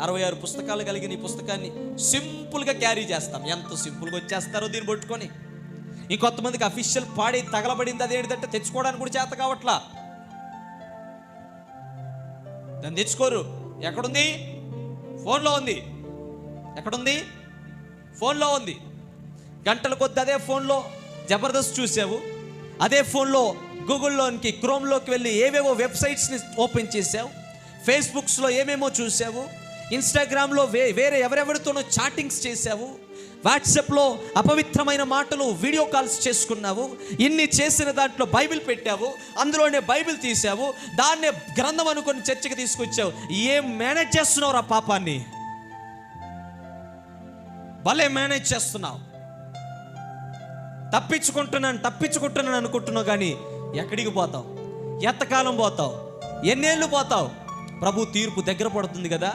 66 పుస్తకాలు కలిగిన ఈ పుస్తకాన్ని సింపుల్గా క్యారీ చేస్తాం. ఎంత సింపుల్గా వచ్చేస్తారో దీన్ని పట్టుకొని. ఇంకొంతమందికి అఫీషియల్ పాడి తగలబడింది, అదేంటంటే తెచ్చుకోవడానికి కూడా చేత కావట్లా. దాన్ని తెచ్చుకోరు. ఎక్కడుంది? ఫోన్లో ఉంది. ఎక్కడుంది? ఫోన్లో ఉంది. గంటల కొద్ది అదే ఫోన్లో జబర్దస్త్ చూసావు, అదే ఫోన్లో గూగుల్లోనికి క్రోమ్లోకి వెళ్ళి ఏవేవో వెబ్సైట్స్ని ఓపెన్ చేసావు, ఫేస్బుక్స్లో ఏమేమో చూసావు, ఇన్స్టాగ్రామ్లో వేరే ఎవరెవరితోనో చాటింగ్స్ చేసావు, వాట్సాప్లో అపవిత్రమైన మాటలు వీడియో కాల్స్ చేసుకున్నావు. ఇన్ని చేసిన దాంట్లో బైబిల్ పెట్టావు, అందులోనే బైబిల్ తీసావు, దాన్నే గ్రంథం అనుకొని చర్చకి తీసుకొచ్చావు. ఏం మేనేజ్ చేస్తున్నావు రా పాపాన్ని? భలే మేనేజ్ చేస్తున్నావు. తప్పించుకుంటున్నాను అనుకుంటున్నావు, కానీ ఎక్కడికి పోతావు? ఎంతకాలం పోతావు? ఎన్నేళ్ళు పోతావు? ప్రభు తీర్పు దగ్గర పడుతుంది కదా.